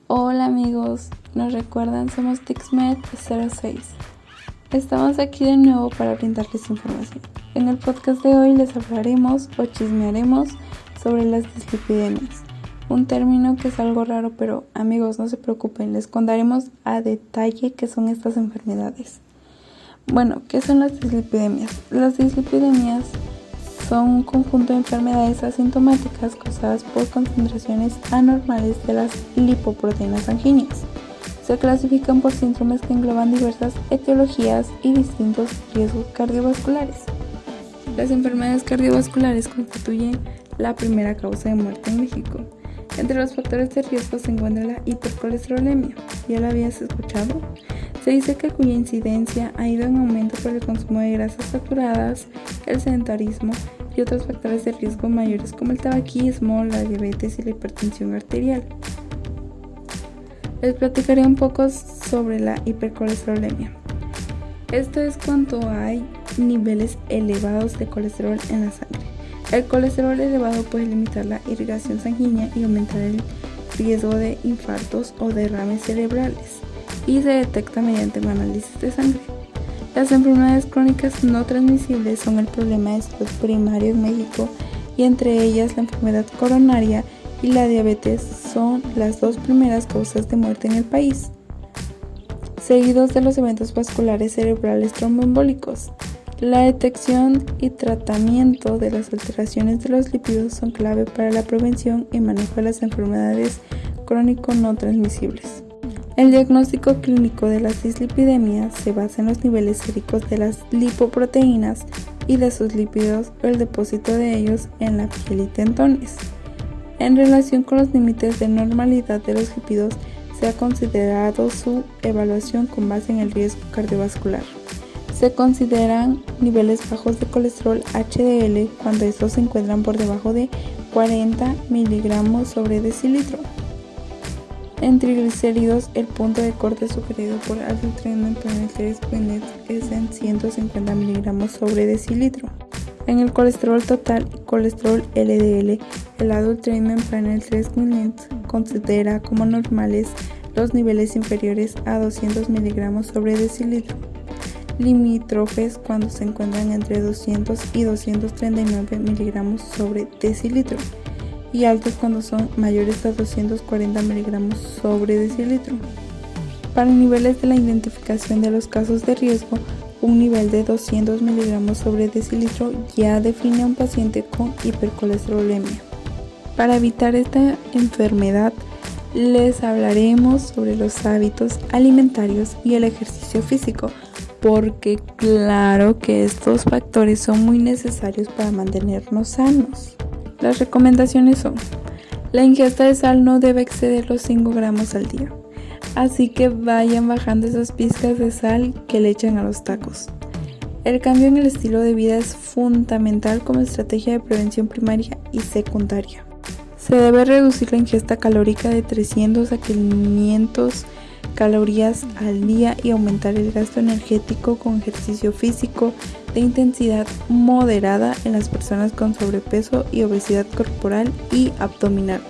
Hola amigos, ¿nos recuerdan? Somos TixMed06. Estamos aquí de nuevo para brindarles información. En el podcast de hoy les hablaremos o chismearemos sobre las dislipidemias. Un término que es algo raro, pero amigos, no se preocupen, les contaremos a detalle qué son estas enfermedades. Bueno, ¿qué son las dislipidemias? Las dislipidemias son un conjunto de enfermedades asintomáticas causadas por concentraciones anormales de las lipoproteínas sanguíneas. Se clasifican por síndromes que engloban diversas etiologías y distintos riesgos cardiovasculares. Las enfermedades cardiovasculares constituyen la primera causa de muerte en México. Entre los factores de riesgo se encuentra la hipercolesterolemia. ¿Ya la habías escuchado? Se dice que cuya incidencia ha ido en aumento por el consumo de grasas saturadas, el sedentarismo y otros factores de riesgo mayores como el tabaquismo, la diabetes y la hipertensión arterial. Les platicaré un poco sobre la hipercolesterolemia. Esto es cuando hay niveles elevados de colesterol en la sangre. El colesterol elevado puede limitar la irrigación sanguínea y aumentar el riesgo de infartos o derrames cerebrales, y se detecta mediante un análisis de sangre. Las enfermedades crónicas no transmisibles son el problema de salud primario en México, y entre ellas la enfermedad coronaria y la diabetes son las dos primeras causas de muerte en el país, seguidos de los eventos vasculares cerebrales tromboembólicos. La detección y tratamiento de las alteraciones de los lípidos son clave para la prevención y manejo de las enfermedades crónico no transmisibles. El diagnóstico clínico de las dislipidemias se basa en los niveles séricos de las lipoproteínas y de sus lípidos o el depósito de ellos en la piel y tendones. En relación con los límites de normalidad de los lípidos, se ha considerado su evaluación con base en el riesgo cardiovascular. Se consideran niveles bajos de colesterol HDL cuando estos se encuentran por debajo de 40 miligramos sobre decilitro. En triglicéridos, el punto de corte sugerido por Adult Treatment Panel 3 es en 150 miligramos sobre decilitro. En el colesterol total y colesterol LDL, el Adult Treatment Panel 3 considera como normales los niveles inferiores a 200 miligramos sobre decilitro, limítrofes cuando se encuentran entre 200 y 239 miligramos sobre decilitro, y altos cuando son mayores a 240 miligramos sobre decilitro. Para niveles de la identificación de los casos de riesgo, un nivel de 200 miligramos sobre decilitro ya define a un paciente con hipercolesterolemia. Para evitar esta enfermedad, les hablaremos sobre los hábitos alimentarios y el ejercicio físico, porque claro que estos factores son muy necesarios para mantenernos sanos. Las recomendaciones son: la ingesta de sal no debe exceder los 5 gramos al día, así que vayan bajando esas pizcas de sal que le echan a los tacos. El cambio en el estilo de vida es fundamental como estrategia de prevención primaria y secundaria. Se debe reducir la ingesta calórica de 300 a 500 calorías al día y aumentar el gasto energético con ejercicio físico de intensidad moderada en las personas con sobrepeso y obesidad corporal y abdominal.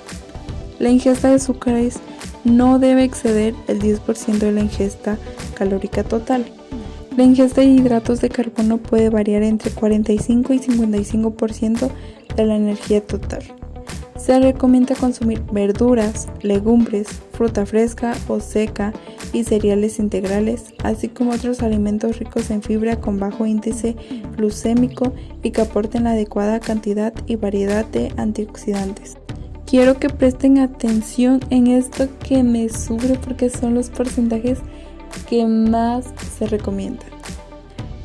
La ingesta de azúcares no debe exceder el 10% de la ingesta calórica total. La ingesta de hidratos de carbono puede variar entre 45 y 55% de la energía total. Se recomienda consumir verduras, legumbres, fruta fresca o seca y cereales integrales, así como otros alimentos ricos en fibra con bajo índice glucémico y que aporten la adecuada cantidad y variedad de antioxidantes. Quiero que presten atención en esto que me sube porque son los porcentajes que más se recomiendan.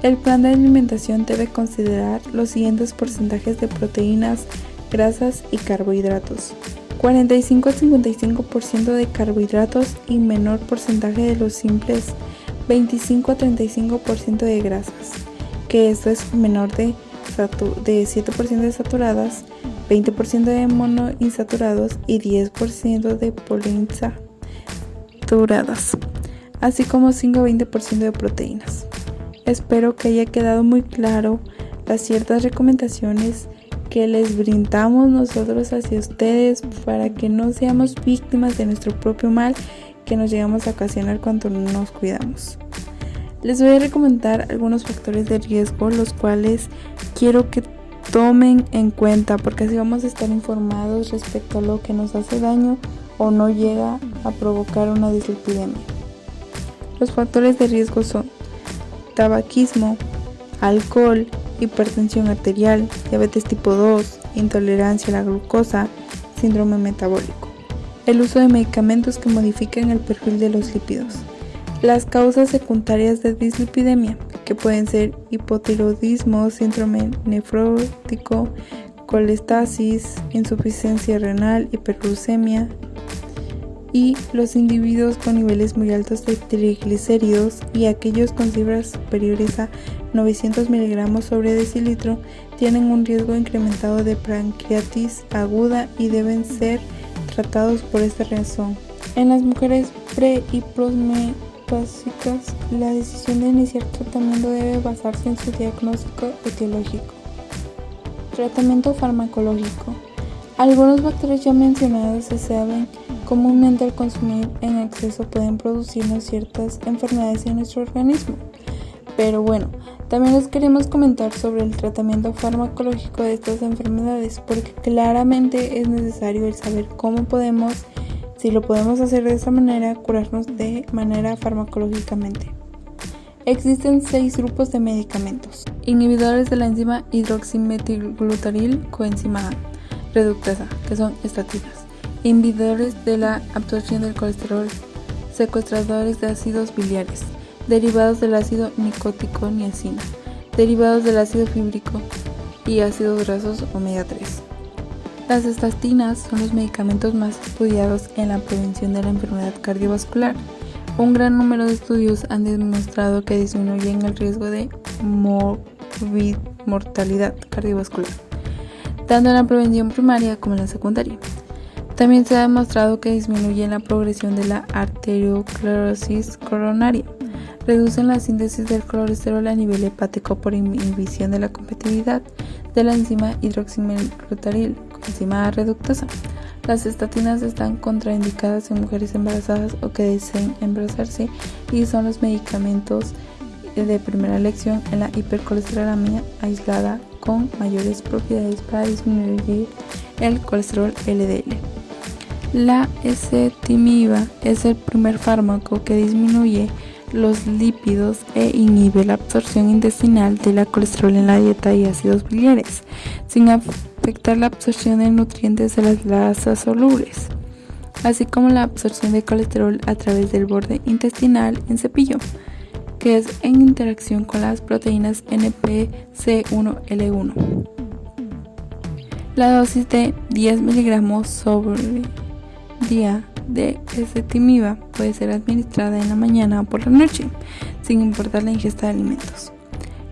El plan de alimentación debe considerar los siguientes porcentajes de proteínas, grasas y carbohidratos: 45 a 55% de carbohidratos y menor porcentaje de los simples, 25 a 35% de grasas, que esto es menor de 7% de saturadas, 20% de monoinsaturados y 10% de poliinsaturadas, así como 5 a 20% de proteínas. Espero que haya quedado muy claro las ciertas recomendaciones que les brindamos nosotros hacia ustedes para que no seamos víctimas de nuestro propio mal que nos llegamos a ocasionar cuando no nos cuidamos. Les voy a recomendar algunos factores de riesgo, los cuales quiero que tomen en cuenta, porque así vamos a estar informados respecto a lo que nos hace daño o no llega a provocar una dislipidemia. Los factores de riesgo son tabaquismo, alcohol, hipertensión arterial, diabetes tipo 2, intolerancia a la glucosa, síndrome metabólico. El uso de medicamentos que modifican el perfil de los lípidos. Las causas secundarias de dislipidemia, que pueden ser hipotiroidismo, síndrome nefrótico, colestasis, insuficiencia renal, hiperglucemia, y los individuos con niveles muy altos de triglicéridos y aquellos con cifras superiores a 900 miligramos sobre decilitro tienen un riesgo incrementado de pancreatitis aguda y deben ser tratados por esta razón. En las mujeres pre y posmenopáusicas, la decisión de iniciar tratamiento debe basarse en su diagnóstico etiológico. Tratamiento farmacológico. Algunos factores ya mencionados se saben comúnmente al consumir en exceso pueden producirnos ciertas enfermedades en nuestro organismo. Pero bueno, también les queremos comentar sobre el tratamiento farmacológico de estas enfermedades, porque claramente es necesario el saber cómo podemos, si lo podemos hacer de esa manera, curarnos de manera farmacológicamente. Existen 6 grupos de medicamentos. Inhibidores de la enzima hidroximetilglutaril coenzima A reductasa, que son estatinas. Inhibidores de la absorción del colesterol, secuestradores de ácidos biliares, derivados del ácido nicótico niacina, derivados del ácido fíbrico y ácidos grasos omega 3. Las estatinas son los medicamentos más estudiados en la prevención de la enfermedad cardiovascular. Un gran número de estudios han demostrado que disminuyen el riesgo de mortalidad cardiovascular, tanto en la prevención primaria como en la secundaria. También se ha demostrado que disminuyen la progresión de la arteriosclerosis coronaria, reducen la síntesis del colesterol a nivel hepático por inhibición de la competitividad de la enzima hidroximetilglutaril, coenzima A reductasa. Las estatinas están contraindicadas en mujeres embarazadas o que deseen embarazarse y son los medicamentos de primera elección en la hipercolesterolemia aislada con mayores propiedades para disminuir el colesterol LDL. La ezetimiba es el primer fármaco que disminuye los lípidos e inhibe la absorción intestinal de la colesterol en la dieta y ácidos biliares, sin afectar la absorción de nutrientes de las grasas solubles, así como la absorción de colesterol a través del borde intestinal en cepillo, que es en interacción con las proteínas NPC1L1. La dosis de 10 miligramos sobre día de ezetimiba puede ser administrada en la mañana o por la noche, sin importar la ingesta de alimentos.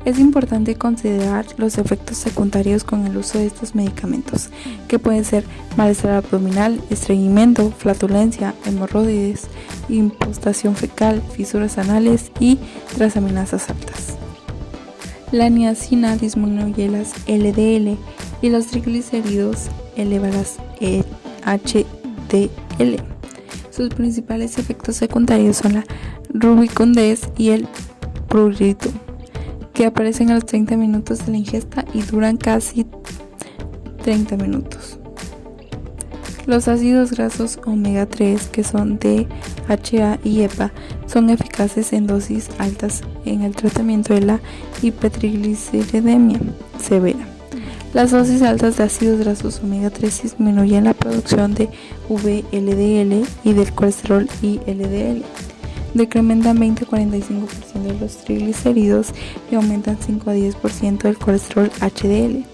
Es importante considerar los efectos secundarios con el uso de estos medicamentos, que pueden ser malestar abdominal, estreñimiento, flatulencia, hemorroides, impostación fecal, fisuras anales y transaminasas altas. La niacina disminuye las LDL y los triglicéridos eleva las HDL. Sus principales efectos secundarios son la rubicundez y el prurito, que aparecen a los 30 minutos de la ingesta y duran casi 30 minutos. Los ácidos grasos omega 3, que son DHA y EPA, son eficaces en dosis altas en el tratamiento de la hipertrigliceridemia severa. Las dosis altas de ácidos grasos omega 3 disminuyen la producción de VLDL y del colesterol ILDL, decrementan 20-45% de los triglicéridos y aumentan 5-10% del colesterol HDL.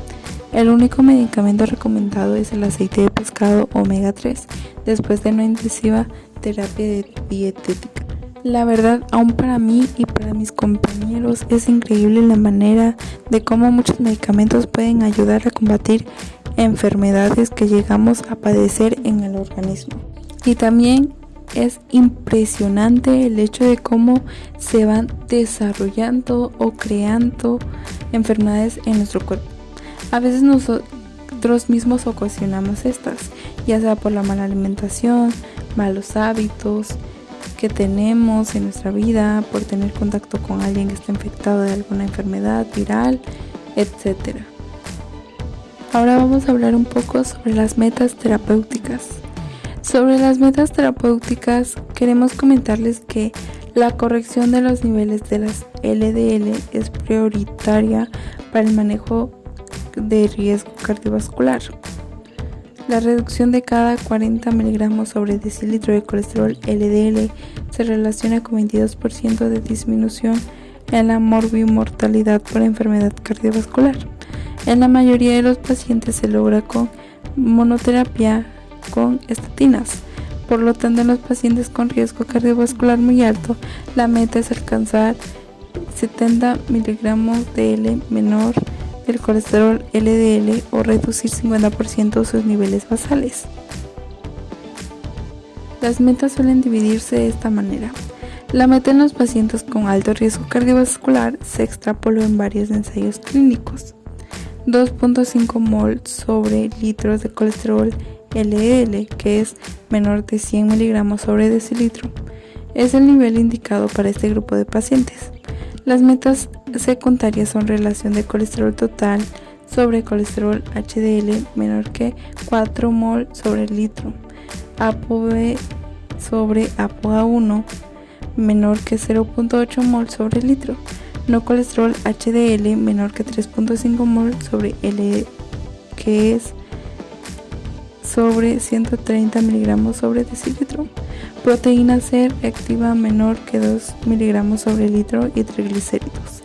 El único medicamento recomendado es el aceite de pescado omega 3 después de una intensiva terapia dietética. La verdad, aún para mí y para mis compañeros, es increíble la manera de cómo muchos medicamentos pueden ayudar a combatir enfermedades que llegamos a padecer en el organismo. Y también es impresionante el hecho de cómo se van desarrollando o creando enfermedades en nuestro cuerpo. A veces nosotros mismos ocasionamos estas, ya sea por la mala alimentación, malos hábitos que tenemos en nuestra vida, por tener contacto con alguien que está infectado de alguna enfermedad viral, etc. Ahora vamos a hablar un poco sobre las metas terapéuticas. Sobre las metas terapéuticas, queremos comentarles que la corrección de los niveles de las LDL es prioritaria para el manejo de riesgo cardiovascular. La reducción de cada 40 miligramos sobre decilitro de colesterol LDL se relaciona con 22% de disminución en la morbimortalidad por enfermedad cardiovascular. En la mayoría de los pacientes se logra con monoterapia con estatinas. Por lo tanto, en los pacientes con riesgo cardiovascular muy alto, la meta es alcanzar 70 miligramos de L menor del colesterol LDL o reducir 50% sus niveles basales. Las metas suelen dividirse de esta manera. La meta en los pacientes con alto riesgo cardiovascular se extrapoló en varios ensayos clínicos. 2.5 mol sobre litros de colesterol LDL, que es menor de 100 miligramos sobre decilitro, es el nivel indicado para este grupo de pacientes. Las metas secundarias son relación de colesterol total sobre colesterol HDL menor que 4 mol sobre litro, ApoB sobre ApoA1 menor que 0.8 mol sobre litro, no colesterol HDL menor que 3.5 mol sobre L, que es sobre 130 miligramos sobre decilitro, proteína C reactiva menor que 2 miligramos sobre litro y triglicéridos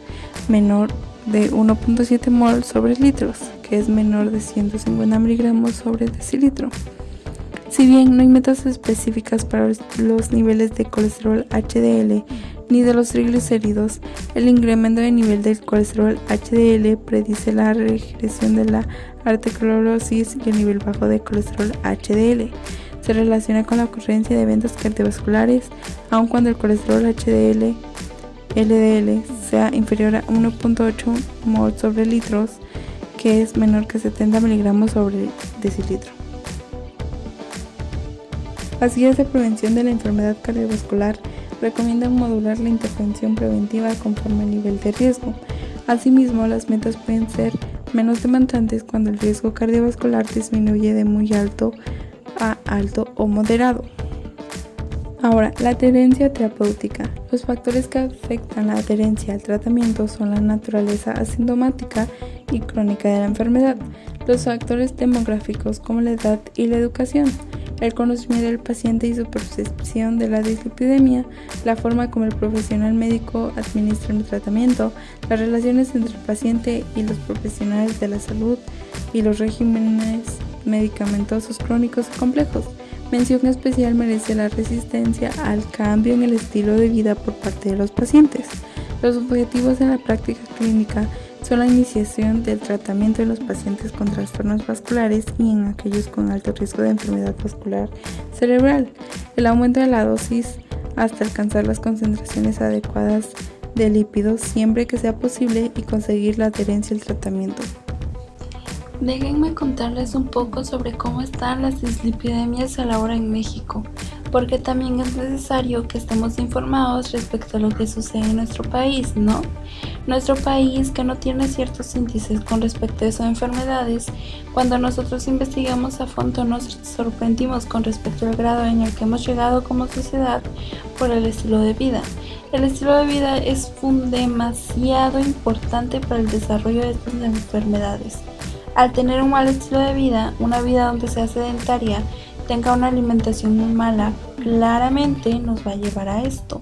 menor de 1.7 mol sobre litros, que es menor de 150 miligramos sobre decilitro. Si bien no hay metas específicas para los niveles de colesterol HDL ni de los triglicéridos, el incremento de nivel del colesterol HDL predice la regresión de la arteriosclerosis y el nivel bajo de colesterol HDL se relaciona con la ocurrencia de eventos cardiovasculares, aun cuando el colesterol LDL sea inferior a 1.8 mol sobre litros, que es menor que 70 miligramos sobre decilitro. Las guías de prevención de la enfermedad cardiovascular recomiendan modular la intervención preventiva conforme al nivel de riesgo. Asimismo, las metas pueden ser menos demandantes cuando el riesgo cardiovascular disminuye de muy alto a alto o moderado. Ahora, la adherencia terapéutica. Los factores que afectan la adherencia al tratamiento son la naturaleza asintomática y crónica de la enfermedad, los factores demográficos como la edad y la educación, el conocimiento del paciente y su percepción de la dislipidemia, la forma como el profesional médico administra el tratamiento, las relaciones entre el paciente y los profesionales de la salud y los regímenes medicamentosos crónicos y complejos. Mención especial merece la resistencia al cambio en el estilo de vida por parte de los pacientes. Los objetivos de la práctica clínica son la iniciación del tratamiento en los pacientes con trastornos vasculares y en aquellos con alto riesgo de enfermedad vascular cerebral, el aumento de la dosis hasta alcanzar las concentraciones adecuadas de lípidos siempre que sea posible y conseguir la adherencia al tratamiento. Déjenme contarles un poco sobre cómo están las dislipidemias a la hora en México, porque también es necesario que estemos informados respecto a lo que sucede en nuestro país, ¿no? Nuestro país, que no tiene ciertos índices con respecto a esas enfermedades, cuando nosotros investigamos a fondo nos sorprendimos con respecto al grado en el que hemos llegado como sociedad por el estilo de vida. El estilo de vida es demasiado importante para el desarrollo de estas enfermedades. Al tener un mal estilo de vida, una vida donde sea sedentaria, tenga una alimentación muy mala, claramente nos va a llevar a esto.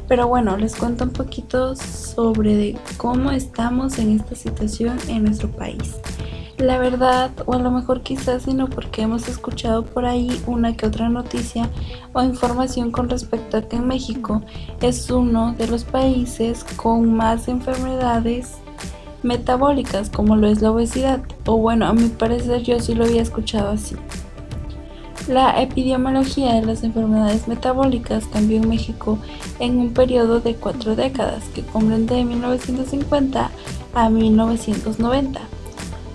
Pero bueno, les cuento un poquito sobre cómo estamos en esta situación en nuestro país. La verdad, o a lo mejor quizás sino porque hemos escuchado por ahí una que otra noticia o información con respecto a que en México es uno de los países con más enfermedades metabólicas, como lo es la obesidad, o bueno, a mi parecer yo sí lo había escuchado así. La epidemiología de las enfermedades metabólicas cambió en México en un periodo de 4 décadas que comprende de 1950 a 1990.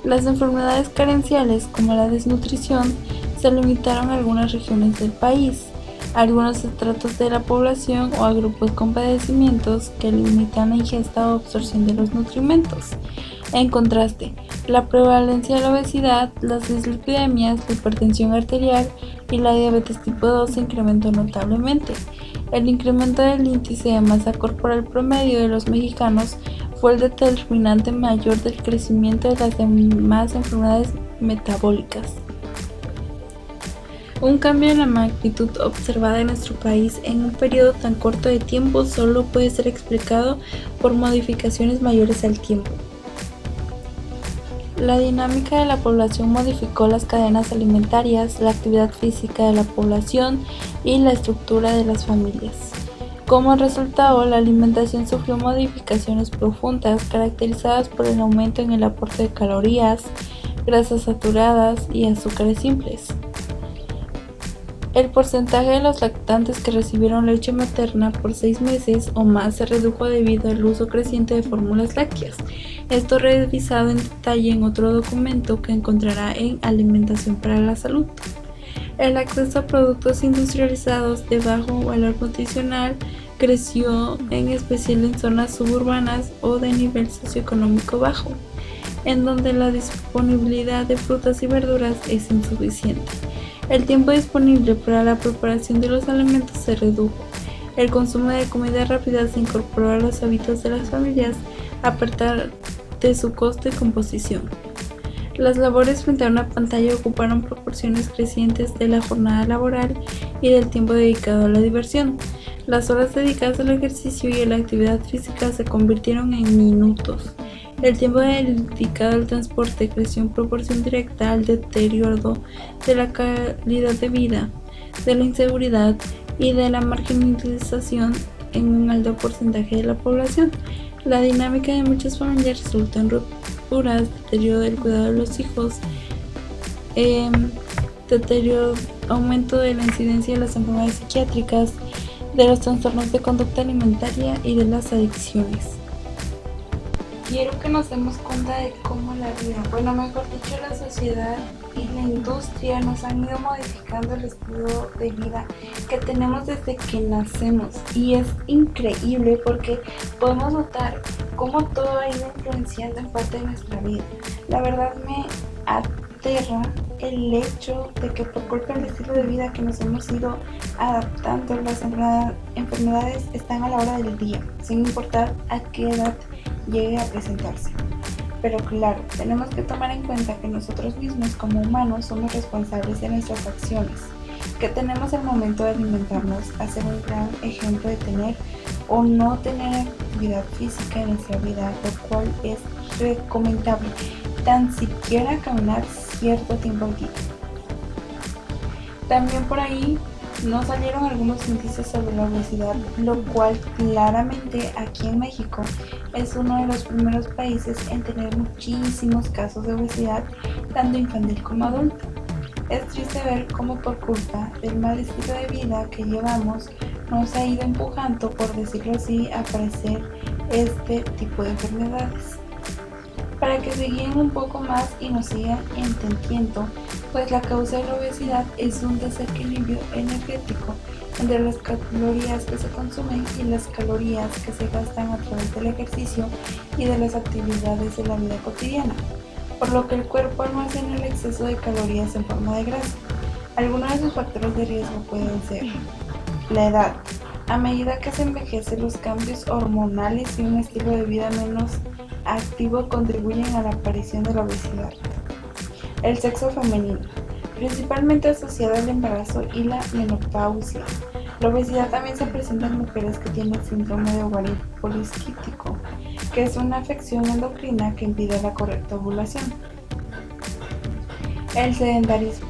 Las enfermedades carenciales, como la desnutrición, se limitaron a algunas regiones del país, a algunos estratos de la población o a grupos con padecimientos que limitan la ingesta o absorción de los nutrimentos. En contraste, la prevalencia de la obesidad, las dislipidemias, la hipertensión arterial y la diabetes tipo 2 se incrementó notablemente. El incremento del índice de masa corporal promedio de los mexicanos fue el determinante mayor del crecimiento de las demás enfermedades metabólicas. Un cambio en la magnitud observada en nuestro país en un periodo tan corto de tiempo solo puede ser explicado por modificaciones mayores al tiempo. La dinámica de la población modificó las cadenas alimentarias, la actividad física de la población y la estructura de las familias. Como resultado, la alimentación sufrió modificaciones profundas caracterizadas por el aumento en el aporte de calorías, grasas saturadas y azúcares simples. El porcentaje de los lactantes que recibieron leche materna por 6 meses o más se redujo debido al uso creciente de fórmulas lácteas. Esto revisado en detalle en otro documento que encontrará en Alimentación para la Salud. El acceso a productos industrializados de bajo valor nutricional creció en especial en zonas suburbanas o de nivel socioeconómico bajo, en donde la disponibilidad de frutas y verduras es insuficiente. El tiempo disponible para la preparación de los alimentos se redujo. El consumo de comida rápida se incorporó a los hábitos de las familias a pesar de su costo y composición. Las labores frente a una pantalla ocuparon proporciones crecientes de la jornada laboral y del tiempo dedicado a la diversión. Las horas dedicadas al ejercicio y a la actividad física se convirtieron en minutos. El tiempo dedicado al transporte creció en proporción directa al deterioro de la calidad de vida, de la inseguridad y de la marginalización en un alto porcentaje de la población. La dinámica de muchas familias resultó en rupturas, deterioro del cuidado de los hijos, aumento de la incidencia de las enfermedades psiquiátricas, de los trastornos de conducta alimentaria y de las adicciones. Quiero que nos demos cuenta de cómo la vida, mejor dicho, la sociedad y la industria nos han ido modificando el estilo de vida que tenemos desde que nacemos, y es increíble porque podemos notar cómo todo ha ido influenciando en parte de nuestra vida. La verdad me aterra el hecho de que por culpa del estilo de vida que nos hemos ido adaptando, las enfermedades están a la hora del día, sin importar a qué edad llegue a presentarse. Pero claro, tenemos que tomar en cuenta que nosotros mismos como humanos somos responsables de nuestras acciones, que tenemos el momento de alimentarnos, hacer un gran ejemplo de tener o no tener actividad física en nuestra vida, lo cual es recomendable, tan siquiera caminar cierto tiempo al día. También por ahí nos salieron algunos índices sobre la obesidad, lo cual claramente aquí en México es uno de los primeros países en tener muchísimos casos de obesidad, tanto infantil como adulta. Es triste ver cómo por culpa del mal estilo de vida que llevamos nos ha ido empujando, por decirlo así, a padecer este tipo de enfermedades. Para que se guíen un poco más y nos sigan entendiendo, pues la causa de la obesidad es un desequilibrio energético entre las calorías que se consumen y las calorías que se gastan a través del ejercicio y de las actividades de la vida cotidiana, por lo que el cuerpo almacena el exceso de calorías en forma de grasa. Algunos de sus factores de riesgo pueden ser la edad. A medida que se envejece, los cambios hormonales y un estilo de vida menos activo contribuyen a la aparición de la obesidad. El sexo femenino, principalmente asociado al embarazo y la menopausia. La obesidad también se presenta en mujeres que tienen síndrome de ovario poliquístico, que es una afección endocrina que impide la correcta ovulación. El sedentarismo.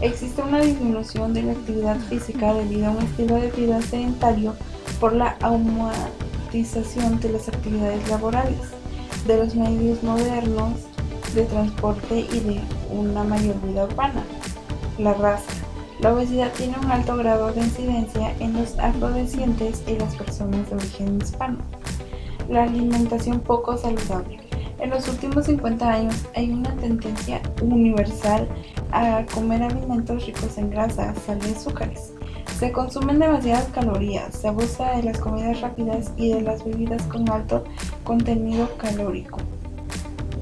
Existe una disminución de la actividad física debido a un estilo de vida sedentario por la automatización de las actividades laborales, de los medios modernos de transporte y de una mayor vida urbana. La raza. La obesidad tiene un alto grado de incidencia en los afrodescendientes y las personas de origen hispano. La alimentación poco saludable. En los últimos 50 años hay una tendencia universal a comer alimentos ricos en grasa, sal y azúcares. Se consumen demasiadas calorías, se abusa de las comidas rápidas y de las bebidas con alto contenido calórico.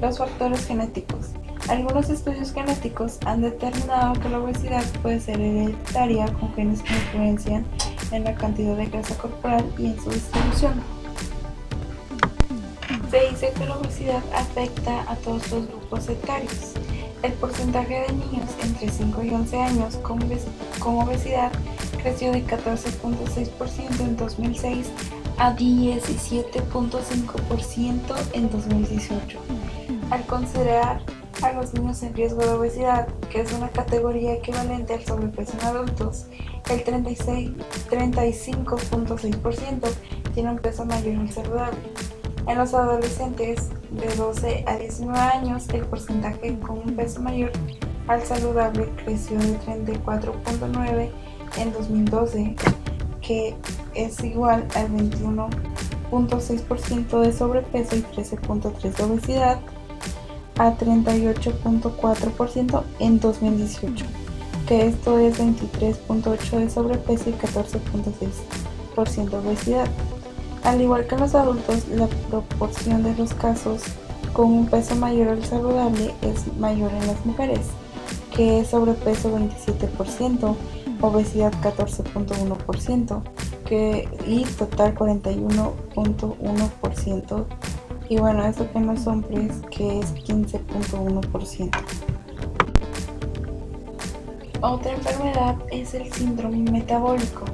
Los factores genéticos. Algunos estudios genéticos han determinado que la obesidad puede ser hereditaria con genes que influencian en la cantidad de grasa corporal y en su distribución. Se dice que la obesidad afecta a todos los grupos etarios. El porcentaje de niños entre 5 y 11 años con obesidad creció de 14.6% en 2006 a 17.5% en 2018. Al considerar a los niños en riesgo de obesidad, que es una categoría equivalente al sobrepeso en adultos, el 35.6% tiene un peso mayor al saludable. En los adolescentes de 12 a 19 años, el porcentaje con un peso mayor al saludable creció de 34.9 en 2012, que es igual al 21.6% de sobrepeso y 13.3% de obesidad, a 38.4% en 2018, que esto es 23.8% de sobrepeso y 14.6% de obesidad. Al igual que en los adultos, la proporción de los casos con un peso mayor al saludable es mayor en las mujeres, que es sobrepeso 27%, obesidad 14.1% y total 41.1%. Y bueno, eso que en los hombres, que es 15.1%. Otra enfermedad es el síndrome metabólico.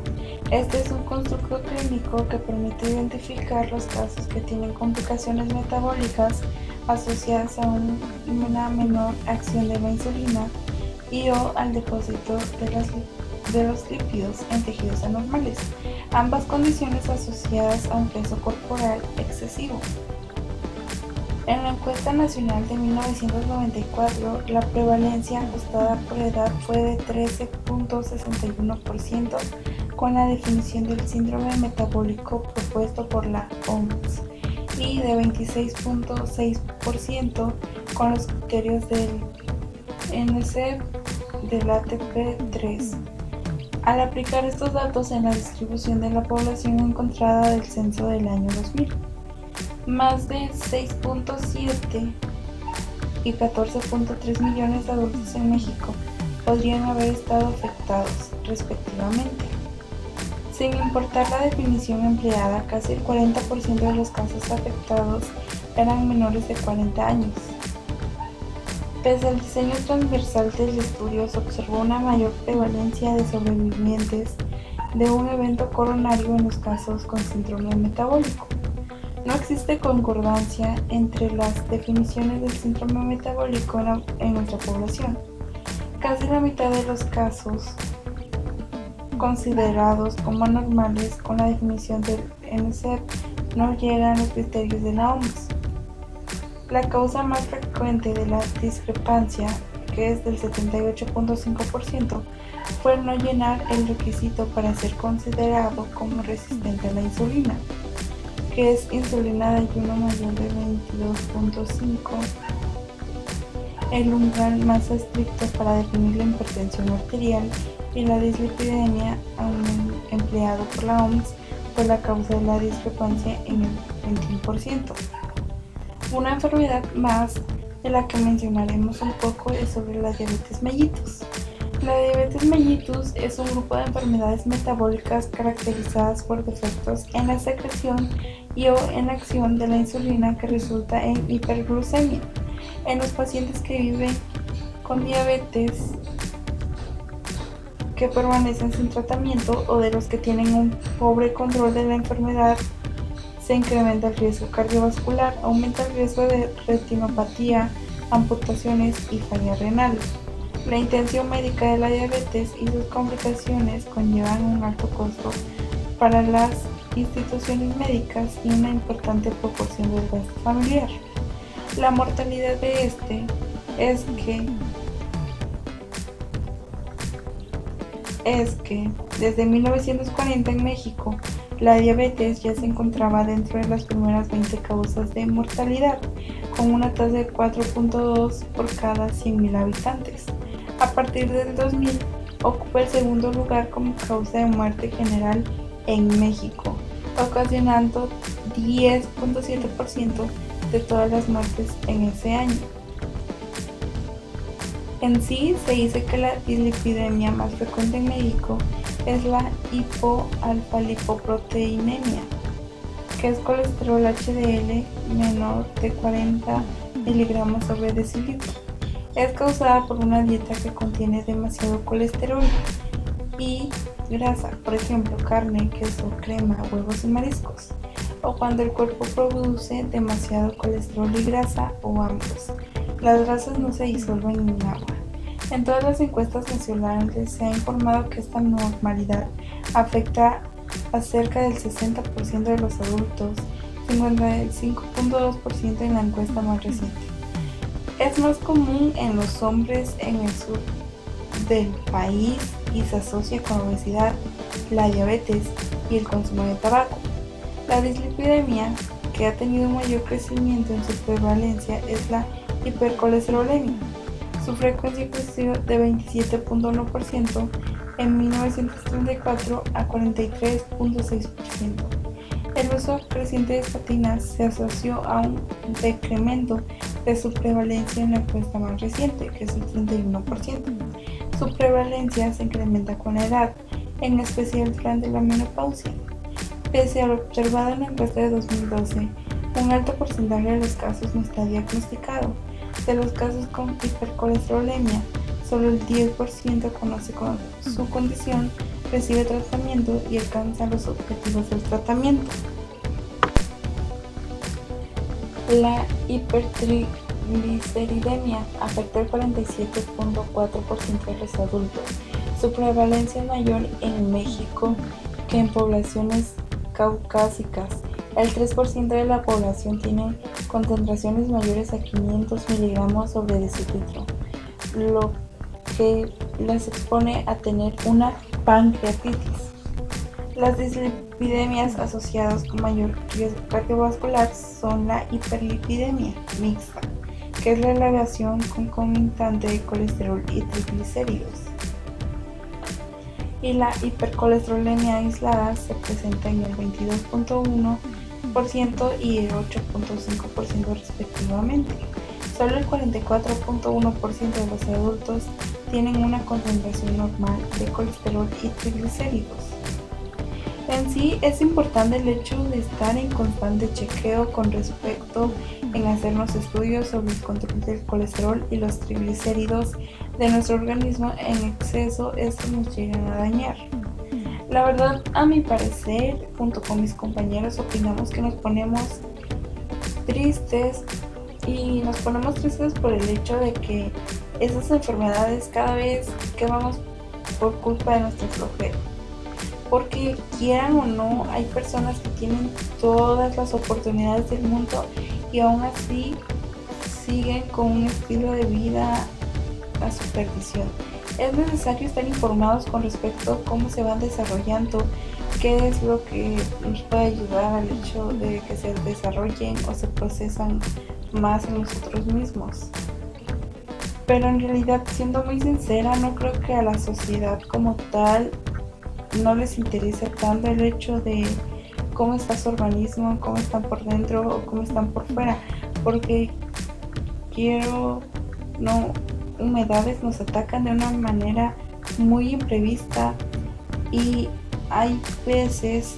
Este es un constructo clínico que permite identificar los casos que tienen complicaciones metabólicas asociadas a una menor acción de la insulina y o al depósito de los lípidos en tejidos anormales, ambas condiciones asociadas a un peso corporal excesivo. En la encuesta nacional de 1994, la prevalencia ajustada por edad fue de 13.61%, con la definición del síndrome metabólico propuesto por la OMS, y de 26.6% con los criterios del NCEP del ATP3. Al aplicar estos datos en la distribución de la población encontrada del censo del año 2000, más de 6.7 y 14.3 millones de adultos en México podrían haber estado afectados, respectivamente. Sin importar la definición empleada, casi el 40% de los casos afectados eran menores de 40 años. Pese al diseño transversal del estudio, se observó una mayor prevalencia de sobrevivientes de un evento coronario en los casos con síndrome metabólico. No existe concordancia entre las definiciones del síndrome metabólico en nuestra población. Casi la mitad de los casos considerados como anormales con la definición del NCEP no llegan a los criterios de la OMS. La causa más frecuente de la discrepancia, que es del 78.5%, fue el no llenar el requisito para ser considerado como resistente a la insulina, que es insulina de ayuno mayor de 22.5, el umbral más estricto para definir la hipertensión arterial, y la dislipidemia, empleado por la OMS, fue la causa de la discrepancia en el 21%. Una enfermedad más de la que mencionaremos un poco es sobre la diabetes mellitus. La diabetes mellitus es un grupo de enfermedades metabólicas caracterizadas por defectos en la secreción y o en la acción de la insulina que resulta en hiperglucemia. En los pacientes que viven con diabetes que permanecen sin tratamiento o de los que tienen un pobre control de la enfermedad, se incrementa el riesgo cardiovascular, aumenta el riesgo de retinopatía, amputaciones y falla renal. La intención médica de la diabetes y sus complicaciones conllevan un alto costo para las instituciones médicas y una importante proporción del gasto familiar. La mortalidad de es que desde 1940 en México la diabetes ya se encontraba dentro de las primeras 20 causas de mortalidad, con una tasa de 4.2 por cada 100.000 habitantes. A partir del 2000 ocupa el segundo lugar como causa de muerte general en México, ocasionando 10.7% de todas las muertes en ese año. En sí, se dice que la dislipidemia más frecuente en México es la hipoalfa-lipoproteinemia, que es colesterol HDL menor de 40 miligramos sobre decilitro. Es causada por una dieta que contiene demasiado colesterol y grasa, por ejemplo, carne, queso, crema, huevos y mariscos, o cuando el cuerpo produce demasiado colesterol y grasa o ambos. Las grasas no se disuelven en agua. En todas las encuestas nacionales se ha informado que esta normalidad afecta a cerca del 60% de los adultos, 55.2% en la encuesta más reciente. Es más común en los hombres en el sur del país y se asocia con la obesidad, la diabetes y el consumo de tabaco. La dislipidemia, que ha tenido un mayor crecimiento en su prevalencia, es la hipercolesterolemia. Su frecuencia creció de 27.1% en 1934 a 43.6%. El uso creciente de estatinas se asoció a un decremento de su prevalencia en la encuesta más reciente, que es el 31%. Su prevalencia se incrementa con la edad, en especial durante la menopausia. Pese a lo observado en la encuesta de 2012, un alto porcentaje de los casos no está diagnosticado. De los casos con hipercolesterolemia, solo el 10% conoce su condición, recibe tratamiento y alcanza los objetivos del tratamiento. La hipertrigliceridemia afecta al 47.4% de los adultos. Su prevalencia es mayor en México que en poblaciones caucásicas. El 3% de la población tiene concentraciones mayores a 500 miligramos sobre decilitro, lo que las expone a tener una pancreatitis. Las dislipidemias asociadas con mayor riesgo cardiovascular son la hiperlipidemia mixta, que es la elevación concomitante de colesterol y triglicéridos. Y la hipercolesterolemia aislada se presenta en el 22.1% y el 8.5% respectivamente. Solo el 44.1% de los adultos tienen una concentración normal de colesterol y triglicéridos. En sí, es importante el hecho de estar en constante chequeo con respecto en hacernos estudios sobre el control del colesterol y los triglicéridos de nuestro organismo. En exceso, estos nos llegan a dañar. La verdad, a mi parecer, junto con mis compañeros, opinamos que nos ponemos tristes por el hecho de que esas enfermedades cada vez que vamos por culpa de nuestra flojera. Porque quieran o no, hay personas que tienen todas las oportunidades del mundo y aún así siguen con un estilo de vida a su perdición. Es necesario estar informados con respecto a cómo se van desarrollando, qué es lo que nos puede ayudar al hecho de que se desarrollen o se procesan más en nosotros mismos. Pero en realidad, siendo muy sincera, no creo que a la sociedad como tal no les interesa tanto el hecho de cómo está su organismo, cómo están por dentro o cómo están por fuera, porque humedades nos atacan de una manera muy imprevista y hay veces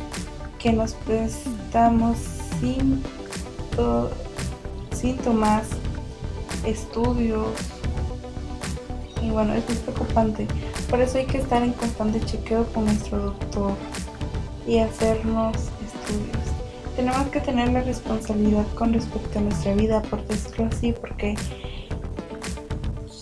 que nos prestamos síntomas, estudios, y bueno, es muy preocupante. Por eso hay que estar en constante chequeo con nuestro doctor y hacernos estudios. Tenemos que tener la responsabilidad con respecto a nuestra vida, por decirlo así, porque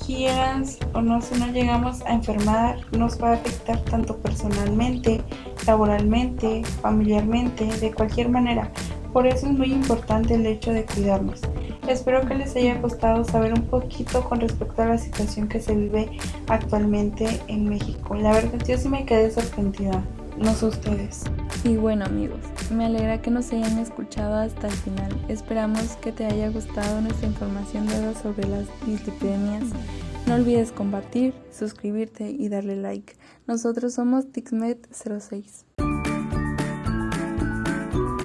quieras o no, si no llegamos a enfermar, nos va a afectar tanto personalmente, laboralmente, familiarmente, de cualquier manera. Por eso es muy importante el hecho de cuidarnos. Espero que les haya gustado saber un poquito con respecto a la situación que se vive actualmente en México. La verdad, yo sí me quedé sorprendida, no sé ustedes. Y bueno amigos, me alegra que nos hayan escuchado hasta el final. Esperamos que te haya gustado nuestra información dada sobre las dislipidemias. No olvides compartir, suscribirte y darle like. Nosotros somos Tixmed 06.